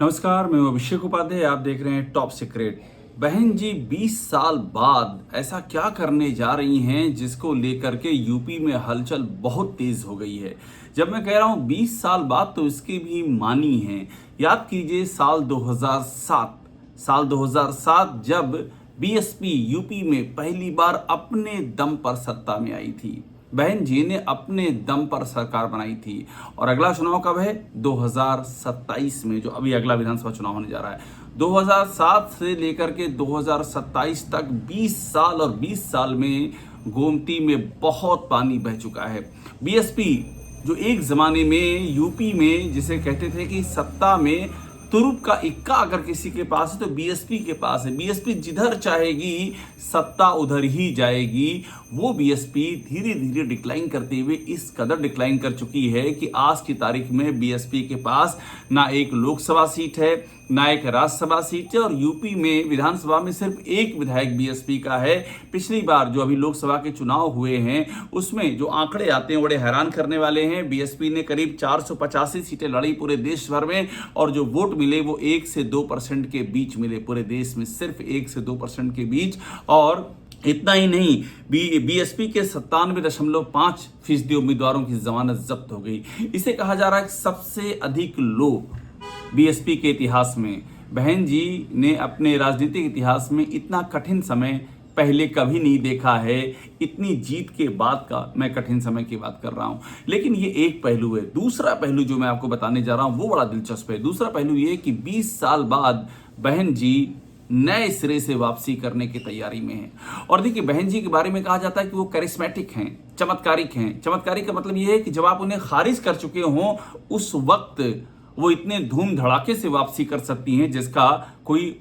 नमस्कार, मैं हूं अभिषेक उपाध्याय। आप देख रहे हैं टॉप सीक्रेट। बहन जी 20 साल बाद ऐसा क्या करने जा रही हैं जिसको लेकर के यूपी में हलचल बहुत तेज हो गई है। जब मैं कह रहा हूं 20 साल बाद तो इसके भी मानी हैं। याद कीजिए साल 2007 जब बीएसपी यूपी में पहली बार अपने दम पर सत्ता में आई थी। बहन जी ने अपने दम पर सरकार बनाई थी। और अगला चुनाव कब है? 2027 में, जो अभी अगला विधानसभा चुनाव होने जा रहा है। 2007 से लेकर के 2027 तक 20 साल, और 20 साल में गोमती में बहुत पानी बह चुका है। बीएसपी जो एक जमाने में यूपी में जिसे कहते थे कि सत्ता में तुरुप का इक्का अगर किसी के पास है तो बीएसपी के पास है। बीएसपी जिधर चाहेगी सत्ता उधर ही जाएगी। वो बीएसपी धीरे धीरे डिक्लाइन करते हुए इस कदर डिक्लाइन कर चुकी है कि आज की तारीख में बीएसपी के पास ना एक लोकसभा सीट है, ना एक राज्यसभा सीट है, और यूपी में विधानसभा में सिर्फ एक विधायक बीएसपी का है। पिछली बार जो अभी लोकसभा के चुनाव हुए हैं उसमें जो आंकड़े आते हैं बड़े हैरान करने वाले हैं। बीएसपी ने करीब 485 सीटें लड़ी पूरे देश भर में, और जो वोट मिले वो 1 से 2% के बीच मिले पूरे देश में, सिर्फ 1 से 2% के बीच। और इतना ही नहीं, बीएसपी के 97.5% उम्मीदवारों की जमानत जब्त हो गई। इसे कहा जा रहा है सबसे अधिक लो बीएसपी के इतिहास में। बहन जी ने अपने राजनीतिक इतिहास में इतना कठिन समय पहले कभी नहीं देखा है। इतनी जीत के बाद का मैं कठिन समय की बात कर रहा हूं। लेकिन ये एक पहलू है। दूसरा पहलू जो मैं आपको बताने जा रहा हूं वो बड़ा दिलचस्प है। दूसरा पहलू ये कि 20 साल बाद बहन जी नए सिरे से वापसी करने की तैयारी में है। और देखिए, बहन जी के बारे में कहा जाता है कि वो करिश्मेटिक हैं, चमत्कारिक हैं। चमत्कारिक का मतलब ये है कि जब आप उन्हें खारिज कर चुके हों उस वक्त वो इतने धूम धड़ाके से वापसी कर सकती हैं जिसका कोई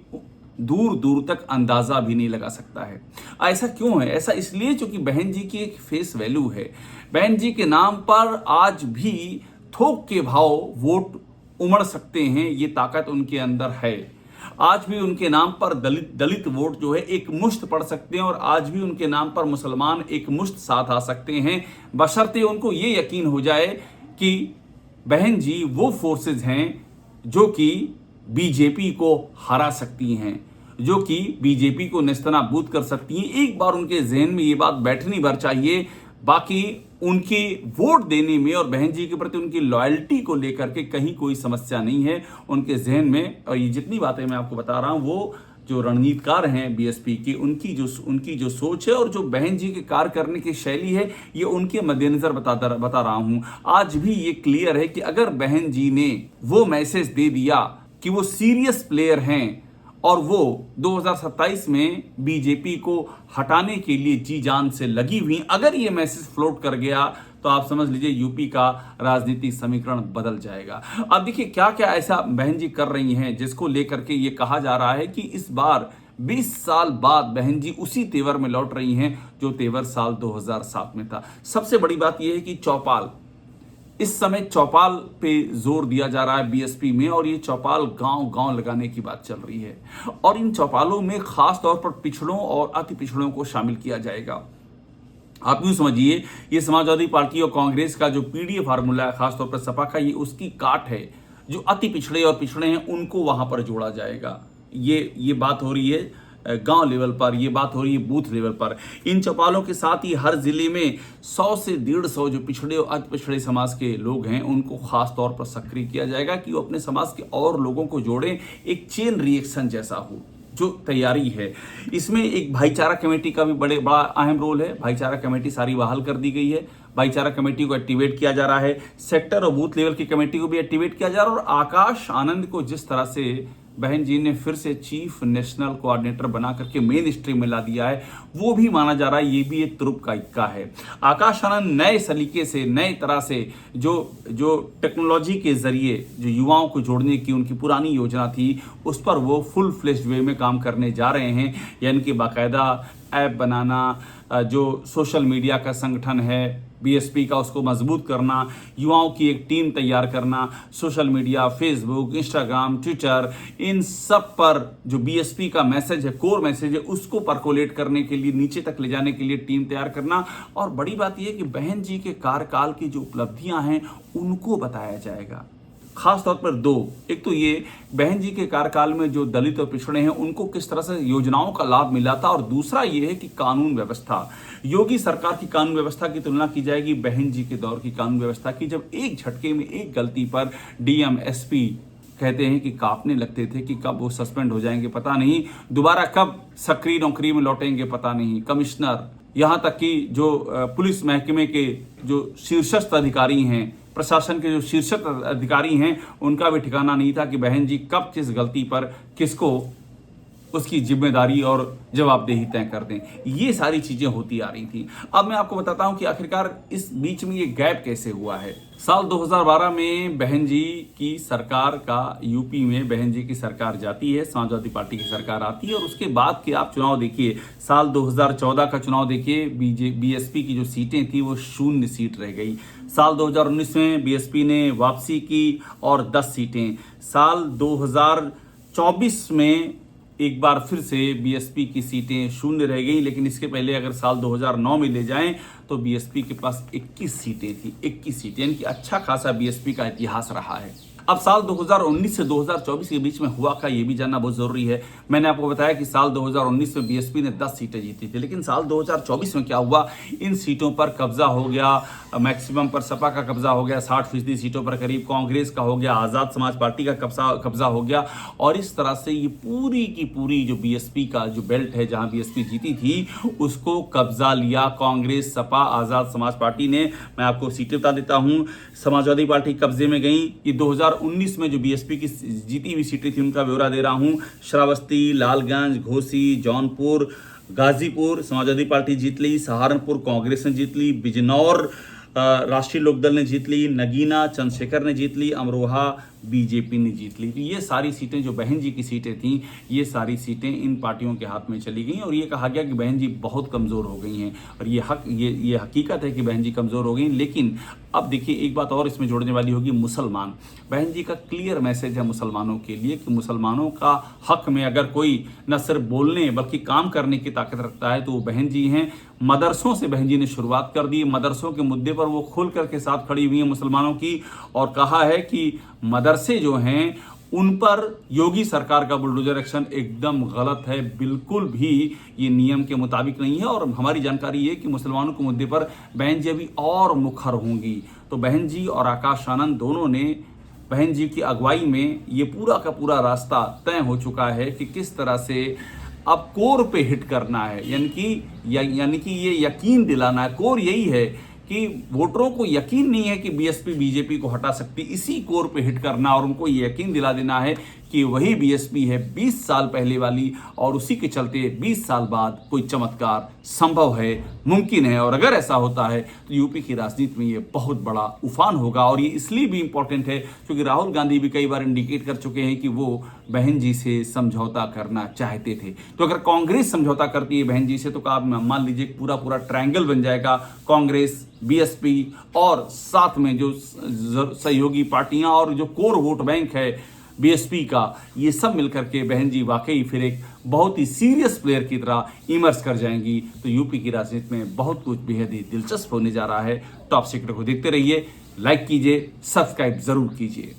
दूर दूर तक अंदाजा भी नहीं लगा सकता है। ऐसा क्यों है? ऐसा इसलिए क्योंकि बहन जी की एक फेस वैल्यू है। बहन जी के नाम पर आज भी थोक के भाव वोट उमड़ सकते हैं, ये ताकत उनके अंदर है। आज भी उनके नाम पर दलित वोट जो है एक मुश्त पड़ सकते हैं, और आज भी उनके नाम पर मुसलमान एक मुश्त साथ आ सकते हैं, बशर्ते उनको ये यकीन हो जाए कि बहन जी वो फोर्सेज हैं जो कि बीजेपी को हरा सकती हैं, जो कि बीजेपी को नेस्तनाबूद कर सकती हैं। एक बार उनके जहन में ये बात बैठनी भर चाहिए। बाकी उनके वोट देने में और बहन जी के प्रति उनकी लॉयल्टी को लेकर के कहीं कोई समस्या नहीं है उनके जहन में। और ये जितनी बातें मैं आपको बता रहा हूं वो जो रणनीतिकार हैं बीएसपी की, उनकी जो सोच है और जो बहन जी के कार्य करने की शैली है, ये उनके मद्देनजर बता रहा हूं। आज भी ये क्लियर है कि अगर बहन जी ने वो मैसेज दे दिया कि वो सीरियस प्लेयर हैं और वो 2027 में बीजेपी को हटाने के लिए जी जान से लगी हुई, अगर ये मैसेज फ्लोट कर गया तो आप समझ लीजिए यूपी का राजनीतिक समीकरण बदल जाएगा। अब देखिए क्या क्या ऐसा बहन जी कर रही हैं जिसको लेकर के ये कहा जा रहा है कि इस बार 20 साल बाद बहन जी उसी तेवर में लौट रही हैं जो तेवर साल 2007 में था। सबसे बड़ी बात यह है कि चौपाल, इस समय चौपाल पे जोर दिया जा रहा है बीएसपी में, और ये चौपाल गांव गांव लगाने की बात चल रही है। और इन चौपालों में खास तौर पर पिछड़ों और अति पिछड़ों को शामिल किया जाएगा। आप यूं समझिए, ये समाजवादी पार्टी और कांग्रेस का जो पीडीए फार्मूला है, खासतौर पर सपा का, ये उसकी काट है। जो अति पिछड़े और पिछड़े हैं उनको वहां पर जोड़ा जाएगा। ये बात हो रही है गांव लेवल पर, ये बात हो रही है बूथ लेवल पर। इन चौपालों के साथ ही हर जिले में 100 से 150 जो पिछड़े और अति पिछड़े समाज के लोग हैं उनको खास तौर पर सक्रिय किया जाएगा कि वो अपने समाज के और लोगों को जोड़ें, एक चेन रिएक्शन जैसा हो, जो तैयारी है। इसमें एक भाईचारा कमेटी का भी बड़ा अहम रोल है। भाईचारा कमेटी सारी बहाल कर दी गई है। भाईचारा कमेटी को एक्टिवेट किया जा रहा है। सेक्टर और बूथ लेवल की कमेटी को भी एक्टिवेट किया जा रहा है। और आकाश आनंद को जिस तरह से बहन जी ने फिर से चीफ नेशनल कोऑर्डिनेटर बना करके मेन स्ट्रीम में ला दिया है, वो भी माना जा रहा है ये भी एक तुरुप का इक्का है। आकाश आनंद नए सलीके से, नए तरह से जो टेक्नोलॉजी के जरिए जो युवाओं को जोड़ने की उनकी पुरानी योजना थी उस पर वो फुल फ्लेश्ड वे में काम करने जा रहे हैं। यानी कि बाकायदा ऐप बनाना, जो सोशल मीडिया का संगठन है बीएसपी का उसको मजबूत करना, युवाओं की एक टीम तैयार करना, social media, Facebook, Instagram, Twitter, इन सब पर जो बीएसपी का मैसेज है, कोर मैसेज है, उसको परकोलेट करने के लिए, नीचे तक ले जाने के लिए टीम तैयार करना। और बड़ी बात यह है कि बहन जी के कार्यकाल की जो उपलब्धियां हैं उनको बताया जाएगा। खास तौर पर दो। एक तो ये बहन जी के कार्यकाल में जो दलित और पिछड़े हैं उनको किस तरह से योजनाओं का लाभ मिला था, और दूसरा ये है कि कानून व्यवस्था, योगी सरकार की कानून व्यवस्था की तुलना की जाएगी बहन जी के दौर की कानून व्यवस्था की, जब एक झटके में एक गलती पर डीएम एसपी कहते हैं कि कांपने लगते थे कि कब वो सस्पेंड हो जाएंगे पता नहीं, दोबारा कब सक्रिय नौकरी में लौटेंगे पता नहीं। कमिश्नर, यहाँ तक कि जो पुलिस महकमे के जो शीर्षस्थ अधिकारी हैं, प्रशासन के जो शीर्षस्थ अधिकारी हैं, उनका भी ठिकाना नहीं था कि बहन जी कब किस गलती पर किसको उसकी जिम्मेदारी और जवाबदेही तय कर दें। ये सारी चीजें होती आ रही थी। अब मैं आपको बताता हूं कि आखिरकार इस बीच में ये गैप कैसे हुआ है। साल 2012 में बहन जी की सरकार का, यूपी में बहन जी की सरकार जाती है, समाजवादी पार्टी की सरकार आती है, और उसके बाद के आप चुनाव देखिए, साल 2014 का चुनाव देखिए, बीएसपी की जो सीटें थी वो 0 सीट रह गई। साल 2019 में बीएसपी ने वापसी की और 10 सीटें। साल 2024 में एक बार फिर से बीएसपी की सीटें 0 रह गई, लेकिन इसके पहले अगर साल 2009 में ले जाएं तो बीएसपी के पास 21 सीटें थी। 21 सीटें, यानी कि अच्छा खासा बीएसपी का इतिहास रहा है। अब साल 2019 से 2024 के बीच में हुआ का ये भी जानना बहुत जरूरी है। मैंने आपको बताया कि साल 2019 में बीएसपी ने 10 सीटें जीती थी, लेकिन साल 2024 में क्या हुआ, इन सीटों पर कब्जा हो गया, मैक्सिमम पर सपा का कब्जा हो गया, 60% सीटों पर करीब कांग्रेस का हो गया, आजाद समाज पार्टी का कब्जा हो गया, और इस तरह से ये पूरी की पूरी जो बीएसपी का जो बेल्ट है, जहां बीएसपी जीती थी, उसको कब्जा लिया कांग्रेस, सपा, आजाद समाज पार्टी ने। मैं आपको सीटें बता देता हूं। समाजवादी पार्टी कब्जे में गई। ये 2019 में जो बीएसपी की जीती हुई सीटें थी उनका ब्यौरा दे रहा हूं। श्रावस्ती, लालगंज, घोसी, जौनपुर, गाजीपुर समाजवादी पार्टी जीत ली, सहारनपुर कांग्रेस ने जीत ली, बिजनौर राष्ट्रीय लोकदल ने जीत ली, नगीना चंद्रशेखर ने जीत ली, अमरोहा बीजेपी ने जीत ली। तो ये सारी सीटें जो बहन जी की सीटें थीं, ये सारी सीटें इन पार्टियों के हाथ में चली गई, और ये कहा गया कि बहन जी बहुत कमज़ोर हो गई हैं, और ये हकीकत है कि बहन जी कमज़ोर हो गई। लेकिन अब देखिए, एक बात और इसमें जोड़ने वाली होगी, मुसलमान। बहन जी का क्लियर मैसेज है मुसलमानों के लिए कि मुसलमानों का हक में अगर कोई न सिर्फ बोलने बल्कि काम करने की ताकत रखता है तो वो बहन जी हैं। मदरसों से बहन जी ने शुरुआत कर दी। मदरसों के मुद्दे पर वो खुल करके साथ खड़ी हुई हैं मुसलमानों की, और कहा है कि मदरसे जो हैं उन पर योगी सरकार का बुलडोजर एक्शन एकदम गलत है, बिल्कुल भी ये नियम के मुताबिक नहीं है। और हमारी जानकारी ये कि मुसलमानों के मुद्दे पर बहन जी अभी और मुखर होंगी। तो बहन जी और आकाश आनंद दोनों ने, बहन जी की अगुवाई में ये पूरा का पूरा रास्ता तय हो चुका है कि किस तरह से अब कोर पे हिट करना है, यानी कि ये यकीन दिलाना है। कोर यही है कि वोटरों को यकीन नहीं है कि बीएसपी बीजेपी को हटा सकती, इसी कोर पे हिट करना और उनको ये यकीन दिला देना है कि वही बीएसपी है 20 साल पहले वाली, और उसी के चलते 20 साल बाद कोई चमत्कार संभव है, मुमकिन है। और अगर ऐसा होता है तो यूपी की राजनीति में ये बहुत बड़ा उफान होगा। और ये इसलिए भी इंपॉर्टेंट है क्योंकि राहुल गांधी भी कई बार इंडिकेट कर चुके हैं कि वो बहन जी से समझौता करना चाहते थे। तो अगर कांग्रेस समझौता करती है बहन जी से तो आप मान लीजिए पूरा पूरा ट्रायंगल बन जाएगा, कांग्रेस, बीएसपी और साथ में जो सहयोगी पार्टियां और जो कोर वोट बैंक है बीएसपी का, ये सब मिलकर के बहन जी वाकई फिर एक बहुत ही सीरियस प्लेयर की तरह इमर्ज कर जाएंगी। तो यूपी की राजनीति में बहुत कुछ बेहद ही दिलचस्प होने जा रहा है। टॉप सीक्रेट को देखते रहिए, लाइक कीजिए, सब्सक्राइब जरूर कीजिए।